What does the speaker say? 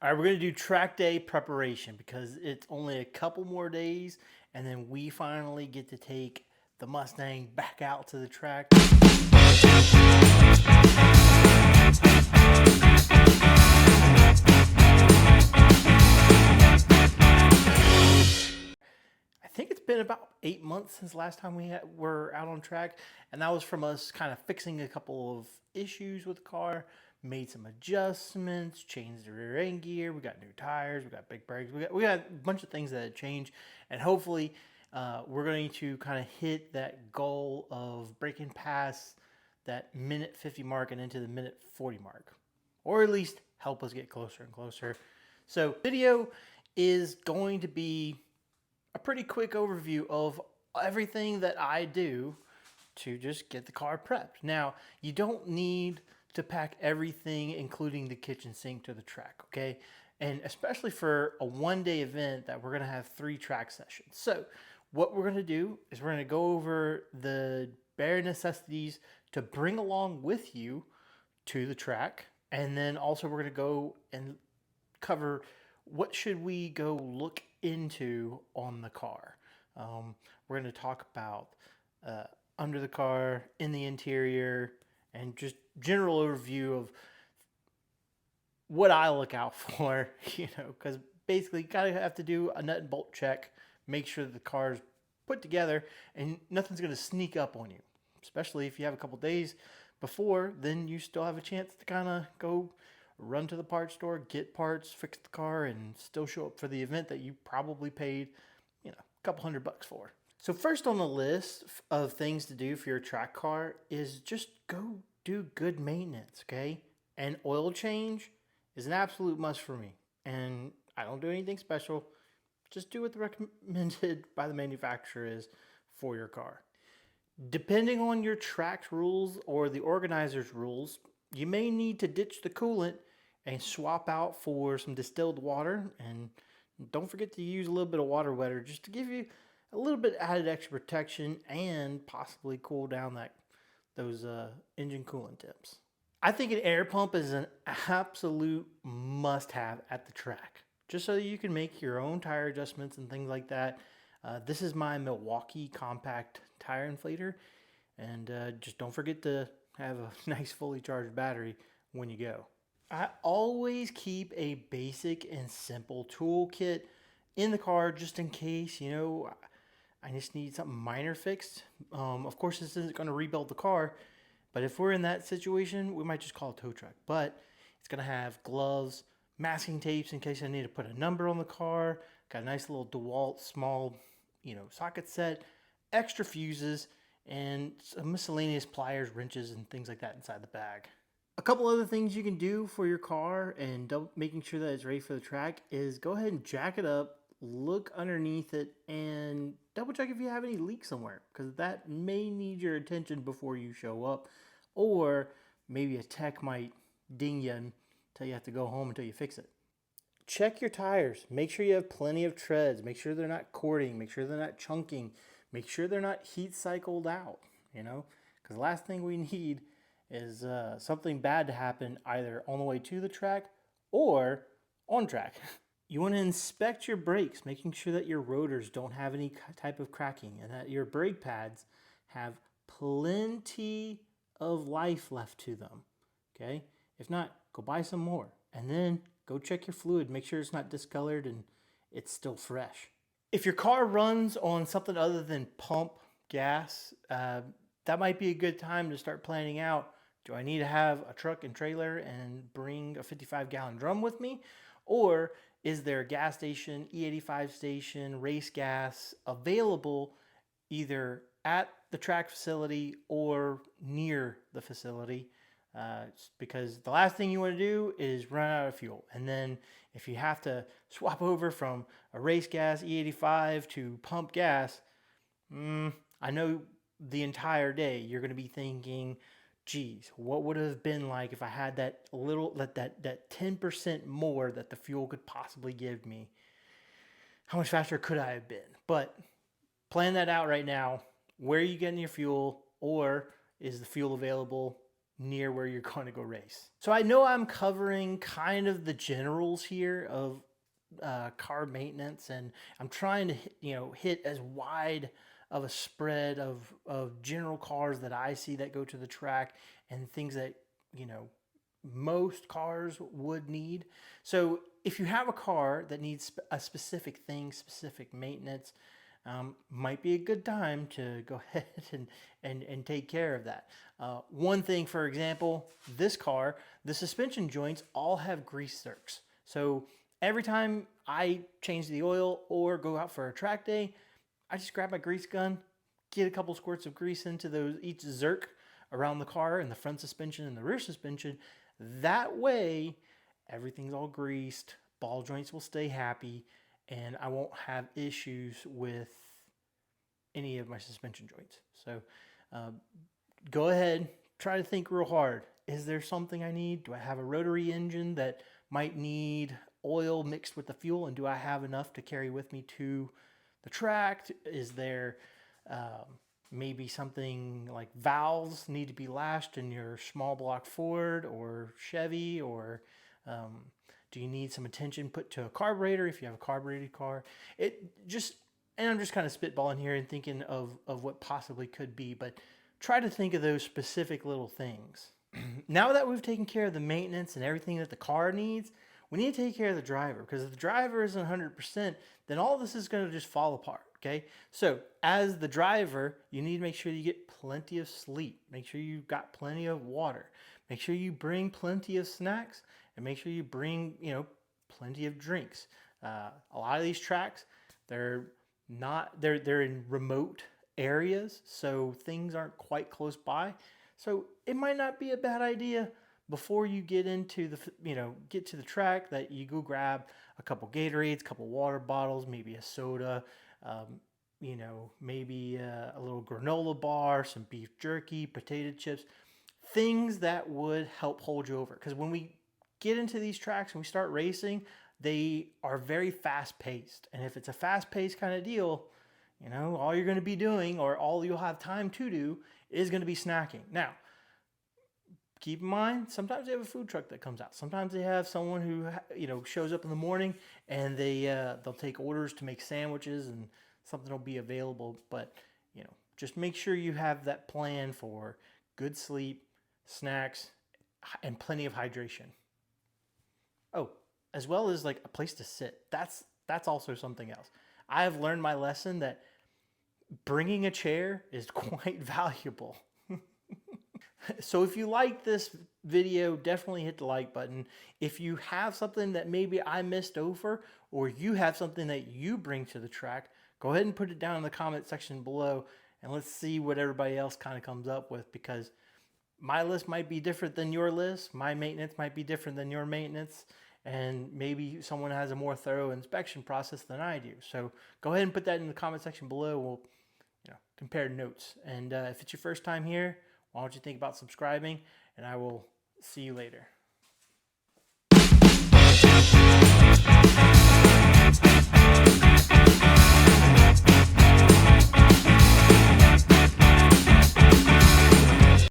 All right, we're going to do track day preparation because it's only a couple more days and then we finally get to take the Mustang back out to the track. I think it's been about 8 months since last time were out on track, and that was from us kind of fixing a couple of issues with the car, made some adjustments, changed the rear end gear. We got new tires, we got big brakes, we got a bunch of things that had changed, and hopefully we're going to kind of hit that goal of breaking past that minute 50 mark and into the minute 40 mark, or at least help us get closer and closer. So video is going to be a pretty quick overview of everything that I do to just get the car prepped. Now, you don't need to pack everything, including the kitchen sink, to the track, okay? And especially for a one-day event that we're gonna have 3 track sessions. So what we're gonna do is we're gonna go over the bare necessities to bring along with you to the track. And then also we're gonna go and cover what should we go look into on the car. We're going to talk about under the car, in the interior, and just general overview of what I look out for, because basically you gotta have to do a nut and bolt check, make sure that the car's put together and nothing's going to sneak up on you, especially if you have a couple days before. Then you still have a chance to kind of go run to the parts store, get parts, fix the car, and still show up for the event that you probably paid, a couple $100 for. So first on the list of things to do for your track car is just go do good maintenance, okay? And oil change is an absolute must for me. And I don't do anything special. Just do what the recommended by the manufacturer is for your car. Depending on your track's rules or the organizer's rules, you may need to ditch the coolant and swap out for some distilled water. And don't forget to use a little bit of water wetter just to give you a little bit added extra protection and possibly cool down those engine coolant temps. I think an air pump is an absolute must-have at the track, just so that you can make your own tire adjustments and things like that. This is my Milwaukee compact tire inflator, and just don't forget to have a nice fully charged battery when you go. I always keep a basic and simple toolkit in the car just in case, I just need something minor fixed. Of course, this isn't going to rebuild the car, but if we're in that situation, we might just call a tow truck. But it's going to have gloves, masking tapes in case I need to put a number on the car, got a nice little DeWalt small, socket set, extra fuses, and some miscellaneous pliers, wrenches, and things like that inside the bag. A couple other things you can do for your car and making sure that it's ready for the track is go ahead and jack it up, look underneath it, and double check if you have any leaks somewhere, because that may need your attention before you show up, or maybe a tech might ding you until you have to go home until you fix it. Check your tires. Make sure you have plenty of treads. Make sure they're not cording. Make sure they're not chunking. Make sure they're not heat cycled out, because the last thing we need is something bad to happen either on the way to the track or on track. You want to inspect your brakes, making sure that your rotors don't have any type of cracking and that your brake pads have plenty of life left to them, okay? If not, go buy some more. And then go check your fluid, make sure it's not discolored and it's still fresh. If your car runs on something other than pump gas, that might be a good time to start planning out, do I need to have a truck and trailer and bring a 55-gallon drum with me? Or is there a gas station, E85 station, race gas available either at the track facility or near the facility? Because the last thing you want to do is run out of fuel. And then if you have to swap over from a race gas E85 to pump gas, I know the entire day you're going to be thinking, geez, what would it have been like if I had that 10% more that the fuel could possibly give me? How much faster could I have been? But plan that out right now. Where are you getting your fuel, or is the fuel available near where you're going to go race. So I know I'm covering kind of the generals here of car maintenance, and I'm trying to hit as wide of a spread of general cars that I see that go to the track, and things that most cars would need. So if you have a car that needs a specific thing, specific maintenance, might be a good time to go ahead and take care of that. One thing, for example, this car, the suspension joints all have grease zerks. So every time I change the oil or go out for a track day, I just grab my grease gun, get a couple squirts of grease into each zerk around the car, in the front suspension and the rear suspension. That way, everything's all greased, ball joints will stay happy, and I won't have issues with any of my suspension joints. So go ahead, try to think real hard. Is there something I need? Do I have a rotary engine that might need oil mixed with the fuel, and do I have enough to carry with me to the track? Is there maybe something like valves need to be lashed in your small block Ford or Chevy, or do you need some attention put to a carburetor if you have a carbureted car? And I'm just kind of spitballing here and thinking of what possibly could be, but try to think of those specific little things. Now that we've taken care of the maintenance and everything that the car needs, we need to take care of the driver, because if the driver isn't 100%, then all this is going to just fall apart. Okay, so as the driver, you need to make sure you get plenty of sleep. Make sure you've got plenty of water. Make sure you bring plenty of snacks, and make sure you bring plenty of drinks. A lot of these tracks, they're in remote areas, so things aren't quite close by. So it might not be a bad idea before you get into get to the track that you go grab a couple Gatorades, a couple water bottles, maybe a soda, maybe a little granola bar, some beef jerky, potato chips, things that would help hold you over. Because when we get into these tracks and we start racing, they are very fast paced. And if it's a fast paced kind of deal, all you're going to be doing, or all you'll have time to do, is going to be snacking. Now, keep in mind, sometimes they have a food truck that comes out. Sometimes they have someone who shows up in the morning, and they'll take orders to make sandwiches, and something will be available. But just make sure you have that plan for good sleep, snacks, and plenty of hydration. Oh, as well as like a place to sit. That's also something else. I have learned my lesson that bringing a chair is quite valuable. So if you like this video, definitely hit the like button. If you have something that maybe I missed over, or you have something that you bring to the track, go ahead and put it down in the comment section below, and let's see what everybody else kind of comes up with, because my list might be different than your list. My maintenance might be different than your maintenance, and maybe someone has a more thorough inspection process than I do. So go ahead and put that in the comment section below. We'll compare notes. And if it's your first time here, why don't you think about subscribing, and I will see you later.